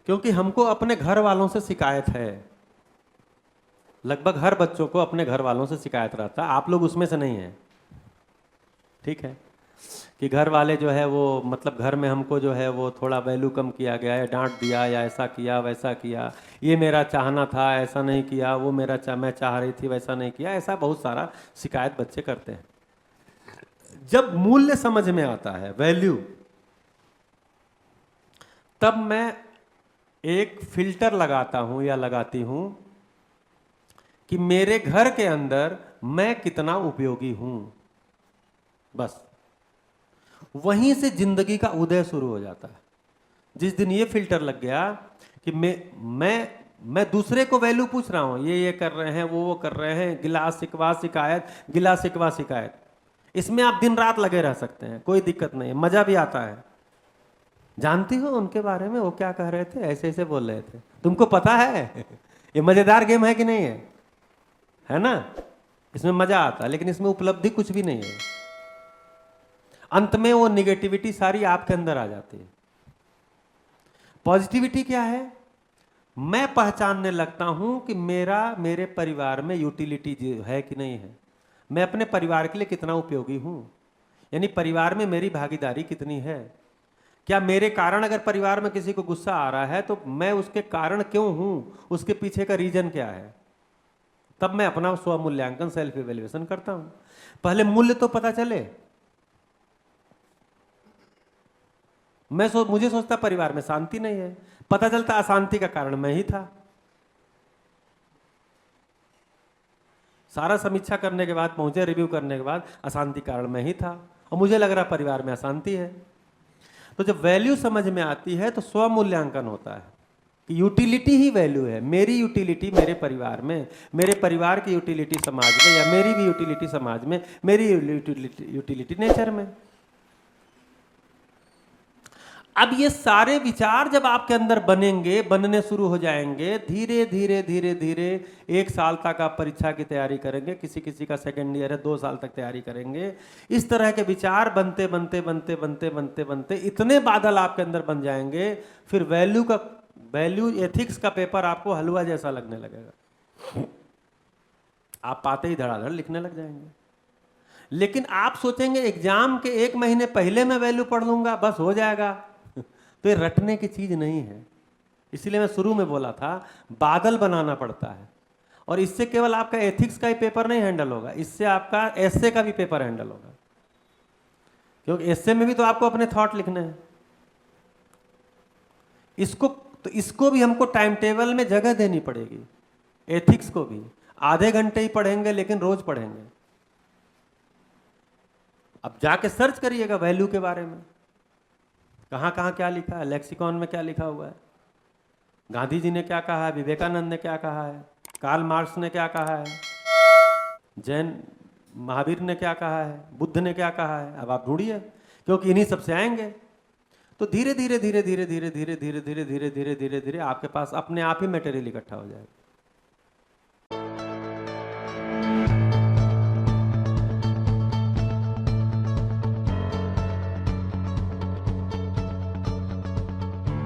क्योंकि हमको अपने घर वालों से शिकायत है, लगभग हर बच्चों को अपने घर वालों से शिकायत रहता है। आप लोग उसमें से नहीं हैं, ठीक है, कि घर वाले जो है वो मतलब घर में हमको जो है वो थोड़ा वैल्यू कम किया गया है, डांट दिया या ऐसा किया वैसा किया, ये मेरा चाहना था ऐसा नहीं किया, वो मेरा मैं चाह रही थी वैसा नहीं किया, ऐसा बहुत सारा शिकायत बच्चे करते हैं। जब मूल्य समझ में आता है, वैल्यू, तब मैं एक फिल्टर लगाता हूं या लगाती हूं कि मेरे घर के अंदर मैं कितना उपयोगी हूं। बस वहीं से जिंदगी का उदय शुरू हो जाता है। जिस दिन ये फिल्टर लग गया कि मैं दूसरे को वैल्यू पूछ रहा हूं, ये कर रहे हैं, वो कर रहे हैं, गिला शिकवा शिकायत, गिला शिकवा शिकायत, इसमें आप दिन रात लगे रह सकते हैं, कोई दिक्कत नहीं है, मजा भी आता है। जानती हो उनके बारे में वो क्या कह रहे थे, ऐसे ऐसे बोल रहे थे, तुमको पता है? ये मजेदार गेम है कि नहीं है ना? इसमें मजा आता है, लेकिन इसमें उपलब्धि कुछ भी नहीं है। अंत में वो निगेटिविटी सारी आपके अंदर आ जाती है। पॉजिटिविटी क्या है? मैं पहचानने लगता हूं कि मेरे परिवार में यूटिलिटी है कि नहीं है, मैं अपने परिवार के लिए कितना उपयोगी हूं, यानी परिवार में मेरी भागीदारी कितनी है। क्या मेरे कारण अगर परिवार में किसी को गुस्सा आ रहा है तो मैं उसके कारण क्यों हूं, उसके पीछे का रीजन क्या है, तब मैं अपना स्व मूल्यांकन, सेल्फ इवेल्युएशन करता हूं। पहले मूल्य तो पता चले। मुझे सोचता परिवार में शांति नहीं है, पता चलता अशांति का कारण मैं ही था। सारा समीक्षा करने के बाद, पहुंचे रिव्यू करने के बाद, अशांति कारण मैं ही था और मुझे लग रहा परिवार में अशांति है। तो जब वैल्यू समझ में आती है तो स्व मूल्यांकन होता है कि यूटिलिटी ही वैल्यू है। मेरी यूटिलिटी मेरे परिवार में, मेरे परिवार की यूटिलिटी समाज में, या मेरी भी यूटिलिटी समाज में, मेरी यूटिलिटी नेचर में। अब ये सारे विचार जब आपके अंदर बनेंगे, बनने शुरू हो जाएंगे, धीरे धीरे धीरे धीरे 1 साल तक आप परीक्षा की तैयारी करेंगे, किसी किसी का सेकेंड ईयर है 2 साल तक तैयारी करेंगे। इस तरह के विचार बनते बनते बनते बनते बनते बनते इतने बादल आपके अंदर बन जाएंगे, फिर वैल्यू एथिक्स का पेपर आपको हलवा जैसा लगने लगेगा। आप पाते ही धड़ाधड़ लिखने लग जाएंगे। लेकिन आप सोचेंगे एग्जाम के 1 महीने पहले मैं वैल्यू पढ़ लूंगा, बस हो जाएगा। तो ये रटने की चीज नहीं है। इसलिए मैं शुरू में बोला था, बादल बनाना पड़ता है। और इससे केवल आपका एथिक्स का ही पेपर नहीं हैंडल होगा, इससे आपका एस्से का भी पेपर हैंडल होगा, क्योंकि एस्से में भी तो आपको अपने थॉट लिखने हैं। इसको भी हमको टाइम टेबल में जगह देनी पड़ेगी। एथिक्स को भी आधे घंटे ही पढ़ेंगे, लेकिन रोज पढ़ेंगे। अब जाके सर्च करिएगा वैल्यू के बारे में, कहाँ कहाँ क्या लिखा है, लेक्सिकॉन में क्या लिखा हुआ है, गांधी जी ने क्या कहा है, विवेकानंद ने क्या कहा है, कार्ल मार्क्स ने क्या कहा है, जैन महावीर ने क्या कहा है, बुद्ध ने क्या कहा है। अब आप ढूंढिए, क्योंकि इन्हीं सबसे आएंगे। तो धीरे धीरे धीरे धीरे धीरे धीरे धीरे धीरे धीरे धीरे धीरे धीरे आपके पास अपने आप ही मटेरियल इकट्ठा हो जाएगा।